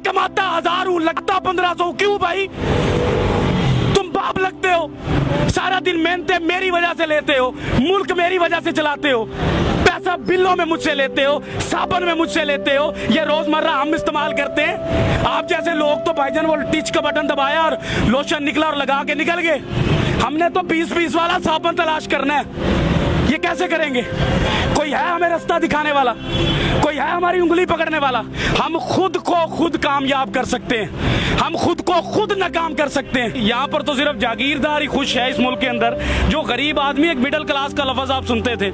कमाता 1000 हूँ, लगता 1500। क्यों भाई? तुम बाप लगते हो, सारा दिन मेहनतें मेरी वजह से लेते हो, मुल्क मेरी वजह से चलाते हो, पैसा बिलों में मुझसे लेते हो, साबुन में मुझसे लेते हो, ये रोजमर्रा हम इस्तेमाल करते हैं। आप जैसे लोग तो भाईजान वो टिच का बटन दबाया और लोशन निकला और लगा के निकल गए। हमने तो 20-20 वाला साबुन तलाश करना है। ये कैसे करेंगे? कोई है हमें रास्ता दिखाने वाला? कोई है हमारी उंगली पकड़ने वाला? हम खुद को खुद कामयाब कर सकते हैं, हम खुद को खुद नाकाम कर सकते हैं। यहाँ पर तो सिर्फ जागीरदार ही खुश है इस मुल्क के अंदर। जो गरीब आदमी, एक मिडिल क्लास का लफ्ज आप सुनते थे,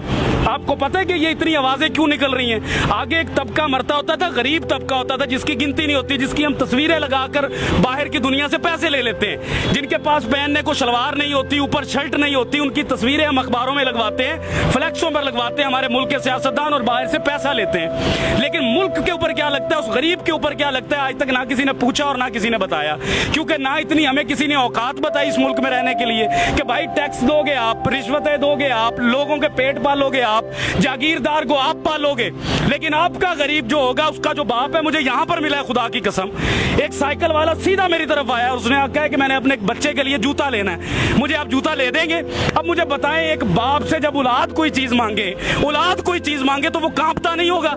आपको पता है कि ये इतनी आवाजें क्यों निकल रही हैं? आगे एक तबका मरता होता था, गरीब तबका होता था, जिसकी गिनती नहीं होती, जिसकी हम तस्वीरें लगाकर बाहर की दुनिया से पैसे ले लेते हैं, जिनके पास पहनने को शलवार नहीं होती, ऊपर शर्ट नहीं होती, उनकी तस्वीरें हम अखबारों में लगवाते हैं, फ्लैक्सों पर लगवाते हैं, हमारे मुल्क के सियासतदान, और बाहर से पैसा लेते हैं। लेकिन मुल्क के ऊपर क्या लगता है, उस गरीब के ऊपर क्या लगता है, आज तक ना किसी ने पूछा और ना किसी ने बताया। क्योंकि ना इतनी हमें किसी ने औकात बताई इस मुल्क में रहने के लिए कि भाई टैक्स दोगे आप, रिश्वतें दोगे आप, लोगों के पेट पालोगे आप, जागीरदार को आप पालोगे। लेकिन आपका गरीब जो होगा, उसका जो बाप है, मुझे यहाँ पर मिला है खुदा की कसम, एक साइकिल वाला सीधा मेरी तरफ आया, उसने कहा कि मैंने अपने बच्चे के लिए जूता लेना है, मुझे आप जूता ले देंगे? अब मुझे बताएं, एक बाप से जब औलाद कोई चीज मांगे, औलाद कोई चीज मांगे, तो वो कांपता नहीं होगा?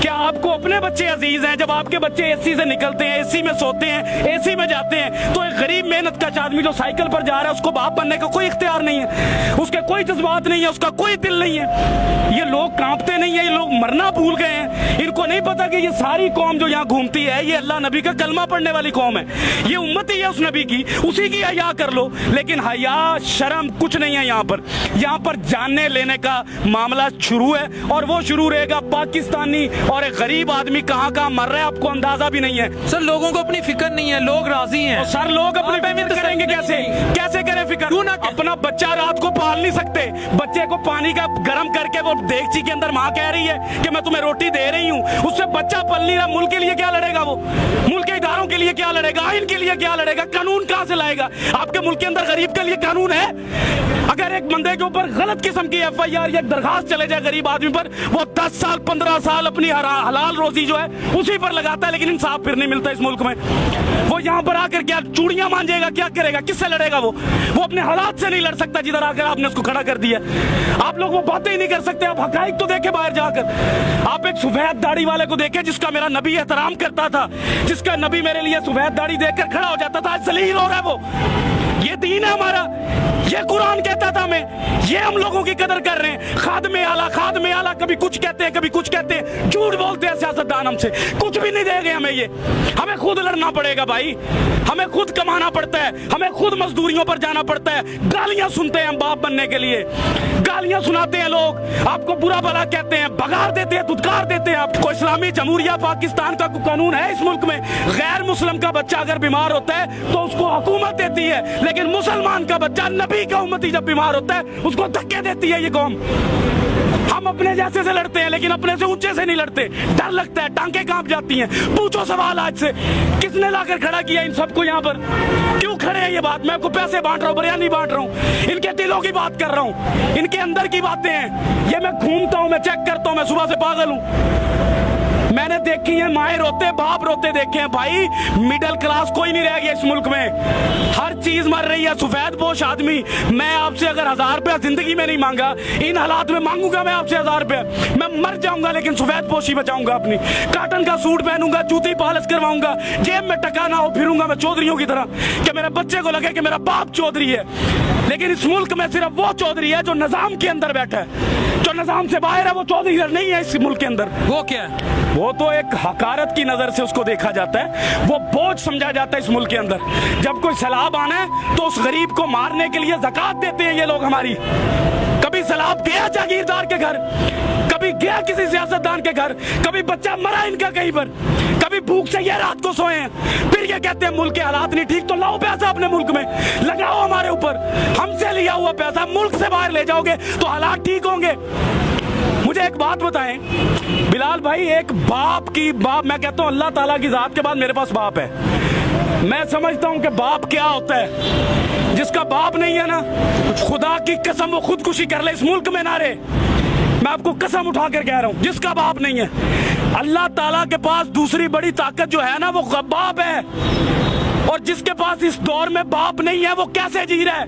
क्या आपको अपने बच्चे अजीज हैं? जब आपके बच्चे एसी से निकलते हैं, एसी में सोते हैं, एसी में जाते हैं, तो एक गरीब मेहनत का आदमी जो साइकिल पर जा रहा है, उसको बाप बनने का कोई इख्तियार नहीं है, उसके कोई जज्बात नहीं है, उसका कोई दिल नहीं है। ये लोग कांपते नहीं है, ये लोग मरना भूल गए हैं। इनको नहीं पता कि ये सारी कौम जो यहाँ घूमती है, ये अल्लाह नबी का कलमा पढ़ने वाली कौम है, ये उम्मती है उस नबी की, उसी की हया कर लो। लेकिन हया शर्म कुछ नहीं है यहाँ पर जानने लेने का मामला शुरू है, और वो शुरू रहेगा। पाकिस्तानी और एक गरीब आदमी कहाँ कहाँ मर रहा है, आपको अंदाजा भी नहीं है। सर, लोगों को अपनी फिक्र नहीं है, लोग राजी हैं। सर, लोग अपनी फिक्र करेंगे कैसे? कैसे करें फिक्र? अपना बच्चा रात को पाल नहीं सकते, बच्चे को पानी का गर्म करके वो देगची के अंदर माँ कह रही है कि मैं तुम्हें रोटी दे रही हूँ, उससे बच्चा पल नहीं रहा। मुल्क के लिए क्या लड़ेगा वो? मुल्क के इदारों के लिए क्या लड़ेगा? आइन के लिए क्या लड़ेगा? कानून कहाँ से लाएगा? आपके मुल्क के अंदर गरीब के लिए कानून है? अगर एक बंदे के ऊपर गलत किस्म की FIR या दरखास्त चले जाए गरीब आदमी पर, वो 10 साल 15 साल अपनी हलाल रोजी जो है उसी पर लगाता है, लेकिन इंसाफ फिर नहीं मिलता इस मुल्क में। वो यहाँ पर आकर क्या चूड़ियां मांजेगा? क्या करेगा? किससे लड़ेगा? वो अपने हालात से नहीं लड़ सकता जिधर आकर आपने उसको खड़ा कर दिया। आप लोग वो बातें ही नहीं कर सकते। आप हकाइक तो देखे बाहर जाकर। आप एक सफेद दाढ़ी वाले को देखे जिसका मेरा नबी एहतराम करता था, जिसका नबी मेरे लिए सफेद दाढ़ी देखकर खड़ा हो जाता था, आज जलील हो रहा है वो। ये दीन है हमारा, ये कुरान कहता था हमें, ये हम लोगों की कदर कर रहे हैं। खादमे आला कभी कुछ कहते हैं, कभी कुछ कहते हैं, झूठ बोलते हैं सियासतदान हमसे, कुछ भी नहीं देंगे हमें। ये हमें खुद लड़ना पड़ेगा भाई, हमें खुद कमाना पड़ता है, हमें खुद मजदूरियों पर जाना पड़ता है। गालियां सुनते हैं हम बाप बनने के लिए, गालियां सुनाते हैं लोग, आपको बुरा भला कहते हैं, भगार देते हैं, धुतकार देते हैं। आपको इस्लामी जमहूरिया पाकिस्तान का कानून है इस मुल्क में, गैर मुस्लिम का बच्चा अगर बीमार होता है तो उसको हुकूमत देती है, लेकिन मुसलमान का बच्चा, नबी का उम्मती जब बीमार होता है उसको धक्के देती है ये कौम। हम अपने जैसे से लड़ते हैं, लेकिन अपने से ऊंचे से नहीं लड़ते। डर लगता है, टांगे कांप जाती हैं। पूछो सवाल आज से, किसने लाकर खड़ा किया इन सबको यहाँ पर? क्यों खड़े हैं? ये बात मैं आपको पैसे बांट रहा हूँ, बयानी बांट रहा हूँ, इनके दिलों की बात कर रहा हूँ, इनके अंदर की बातें हैं। ये मैं घूमता हूँ, मैं चेक करता हूँ, मैं सुबह से पागल हूँ। मैंने देखी है माए रोते, बाप रोते देखे हैं भाई। मिडिल क्लास कोई नहीं रह गया इस मुल्क में, हर चीज मर रही है। सफेद पोश आदमी, मैं आपसे अगर 1000 रुपया जिंदगी में नहीं मांगा, इन हालात में मांगूंगा मैं आपसे 1000 रुपया, मैं मर जाऊंगा, लेकिन सफेद पोशी बचाऊंगा अपनी। काटन का सूट पहनूंगा, जूती पॉलिश करवाऊंगा, जेब में टका ना हो, फिरूंगा मैं चौधरियों की तरह कि मेरे बच्चे को लगे कि मेरा बाप चौधरी है। लेकिन इस मुल्क में सिर्फ वो चौधरी है जो निजाम के अंदर बैठा है, जो निजाम से बाहर है वो चौधरी नहीं है इस मुल्क के अंदर। वो क्या है? वो तो एक हकारत की नजर से उसको देखा जाता है, वो बोझ समझा जाता है इस मुल्क के अंदर। जब कोई सैलाब आना है तो उस गरीब को मारने के लिए ज़कात देते हैं ये लोग हमारी। कभी सैलाब गया जागीरदार के घर, कभी गया किसी सियासतदान के घर, कभी बच्चा मरा इनका कहीं पर, कभी भूख से ये रात को सोए हैं, फिर ये कहते हैं मुल्क के हालात नहीं ठीक। तो लाओ पैसा अपने मुल्क में, लगाओ हमारे ऊपर, हमसे लिया हुआ पैसा मुल्क से बाहर ले जाओगे तो हालात ठीक होंगे। मुझे एक बात बताएं बिलाल भाई, एक बाप मैं कहता हूं अल्लाह ताला की जात के बाद मेरे पास बाप है। मैं समझता हूं कि बाप क्या होता है। जिसका बाप नहीं है ना, खुदा की कसम वो खुदकुशी कर ले इस मुल्क में ना रहे। मैं आपको कसम उठा कर कह रहा हूं, जिसका बाप नहीं है, अल्लाह ताला के पास दूसरी बड़ी ताकत जो है ना वो बाप है। और जिसके पास इस दौर में बाप नहीं है वो कैसे जी रहा है?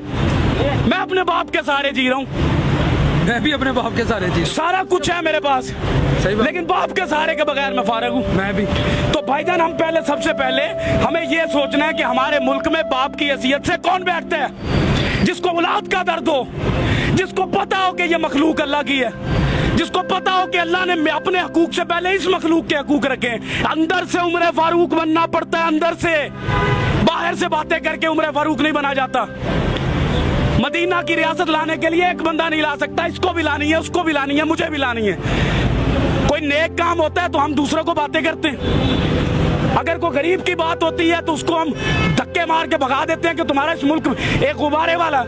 मैं अपने बाप के सहारे जी रहा हूं, मैं भी अपने बाप के सहारे जी, सारा कुछ है मेरे पास, सही बात। लेकिन बाप के सहारे के बगैर मैं फारिग हूं। मैं भी। तो भाईजान हम पहले सबसे पहले हमें ये सोचना है कि हमारे मुल्क में बाप की हैसियत से कौन बैठता है? जिसको औलाद का दर्द हो, जिसको पता हो कि ये मखलूक अल्लाह की है, जिसको पता हो कि अल्लाह ने अपने हकूक से पहले इस मखलूक के हकूक रखे हैं। अंदर से उम्र फारूक बनना पड़ता है, अंदर से, बाहर से बातें करके उम्र फारूक नहीं बना जाता। मदीना की रियासत लाने के लिए एक बंदा नहीं ला सकता, इसको भी लानी है, उसको भी लानी है, मुझे भी लानी है। कोई नेक काम होता है तो हम दूसरों को बातें करते हैं, अगर कोई गरीब की बात होती है तो उसको हम धक्के मार के भगा देते हैं कि तुम्हारा इस मुल्क में एक गुब्बारे वाला,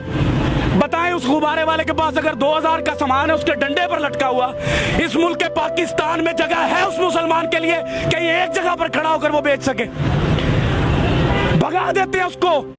बताएं उस गुब्बारे वाले के पास अगर 2000 का सामान है उसके डंडे पर लटका हुआ, इस मुल्क के पाकिस्तान में जगह है उस मुसलमान के लिए कि ये एक जगह पर खड़ा होकर वो बेच सके? भगा देते हैं उसको।